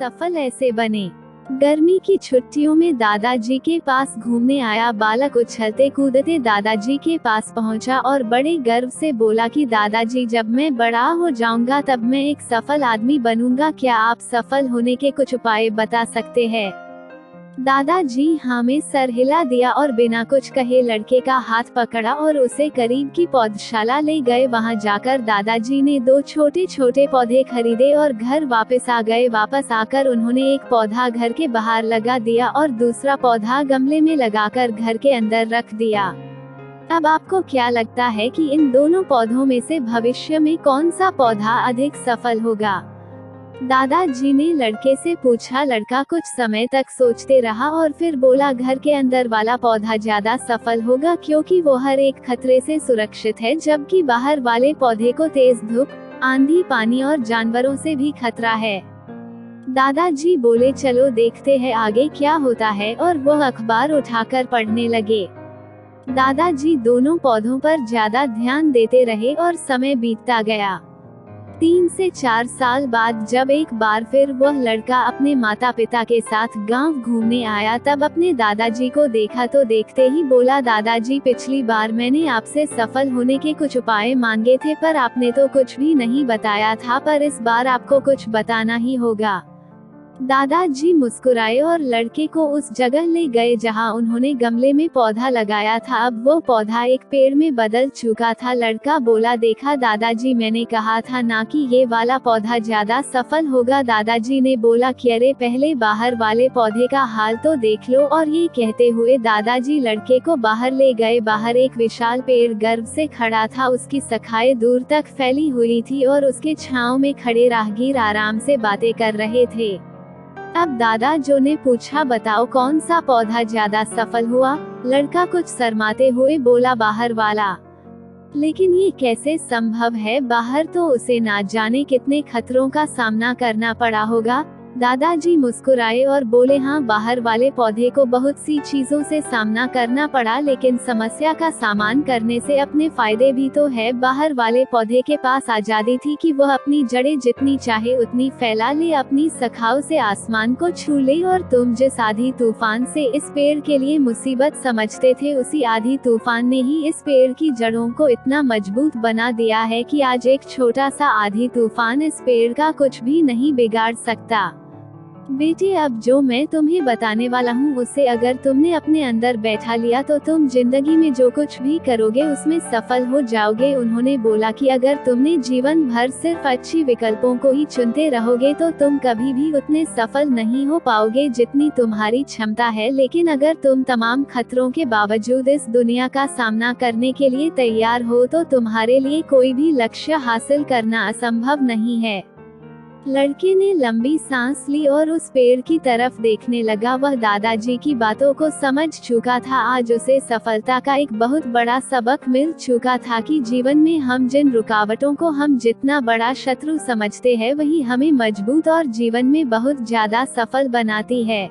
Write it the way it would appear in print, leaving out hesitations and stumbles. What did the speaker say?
सफल ऐसे बने। गर्मी की छुट्टियों में दादाजी के पास घूमने आया बालक उछलते कूदते दादाजी के पास पहुंचा और बड़े गर्व से बोला कि दादाजी, जब मैं बड़ा हो जाऊंगा तब मैं एक सफल आदमी बनूंगा। क्या आप सफल होने के कुछ उपाय बता सकते हैं? दादाजी हाँ में सर हिला दिया और बिना कुछ कहे लड़के का हाथ पकड़ा और उसे करीब की पौधशाला ले गए। वहां जाकर दादाजी ने 2 छोटे छोटे पौधे खरीदे और घर वापस आ गए। वापस आकर उन्होंने एक पौधा घर के बाहर लगा दिया और दूसरा पौधा गमले में लगाकर घर के अंदर रख दिया। अब आपको क्या लगता है कि इन दोनों पौधों में से भविष्य में कौन सा पौधा अधिक सफल होगा? दादाजी ने लड़के से पूछा। लड़का कुछ समय तक सोचते रहा और फिर बोला, घर के अंदर वाला पौधा ज्यादा सफल होगा क्योंकि वो हर एक खतरे से सुरक्षित है, जबकि बाहर वाले पौधे को तेज धूप, आंधी, पानी और जानवरों से भी खतरा है। दादाजी बोले, चलो देखते हैं आगे क्या होता है, और वो अखबार उठाकर पढ़ने लगे। दादाजी दोनों पौधों पर ज्यादा ध्यान देते रहे और समय बीतता गया। 3 से 4 साल बाद जब एक बार फिर वह लड़का अपने माता पिता के साथ गांव घूमने आया, तब अपने दादाजी को देखा तो देखते ही बोला, दादाजी, पिछली बार मैंने आपसे सफल होने के कुछ उपाय मांगे थे पर आपने तो कुछ भी नहीं बताया था, पर इस बार आपको कुछ बताना ही होगा। दादाजी मुस्कुराए और लड़के को उस जगह ले गए जहां उन्होंने गमले में पौधा लगाया था। अब वो पौधा एक पेड़ में बदल चुका था। लड़का बोला, देखा दादाजी, मैंने कहा था ना कि ये वाला पौधा ज्यादा सफल होगा। दादाजी ने बोला कि अरे पहले बाहर वाले पौधे का हाल तो देख लो, और ये कहते हुए दादाजी लड़के को बाहर ले गए। बाहर एक विशाल पेड़ गर्व से खड़ा था, उसकी शाखाएं दूर तक फैली हुई थी और उसके छांव में खड़े राहगीर आराम से बातें कर रहे थे। अब दादाजी ने पूछा, बताओ कौन सा पौधा ज्यादा सफल हुआ? लड़का कुछ शर्माते हुए बोला, बाहर वाला। लेकिन ये कैसे संभव है? बाहर तो उसे ना जाने कितने खतरों का सामना करना पड़ा होगा। दादाजी मुस्कुराए और बोले, हाँ, बाहर वाले पौधे को बहुत सी चीजों से सामना करना पड़ा, लेकिन समस्या का सामना करने से अपने फायदे भी तो है। बाहर वाले पौधे के पास आजादी थी कि वह अपनी जड़ें जितनी चाहे उतनी फैला ले, अपनी शाखाओं से आसमान को छू ले, और तुम जिस आधी तूफान से इस पेड़ के लिए मुसीबत समझते थे, उसी आधी तूफान ने ही इस पेड़ की जड़ों को इतना मजबूत बना दिया है कि आज एक छोटा सा आधी तूफान इस पेड़ का कुछ भी नहीं बिगाड़ सकता। बेटे, अब जो मैं तुम्हें बताने वाला हूँ उसे अगर तुमने अपने अंदर बैठा लिया तो तुम जिंदगी में जो कुछ भी करोगे उसमें सफल हो जाओगे। उन्होंने बोला कि अगर तुमने जीवन भर सिर्फ अच्छी विकल्पों को ही चुनते रहोगे तो तुम कभी भी उतने सफल नहीं हो पाओगे जितनी तुम्हारी क्षमता है। लेकिन अगर तुम तमाम खतरों के बावजूद इस दुनिया का सामना करने के लिए तैयार हो तो तुम्हारे लिए कोई भी लक्ष्य हासिल करना असंभव नहीं है। लड़के ने लंबी सांस ली और उस पेड़ की तरफ देखने लगा। वह दादाजी की बातों को समझ चुका था। आज उसे सफलता का एक बहुत बड़ा सबक मिल चुका था कि जीवन में हम जिन रुकावटों को हम जितना बड़ा शत्रु समझते हैं वही हमें मजबूत और जीवन में बहुत ज्यादा सफल बनाती है।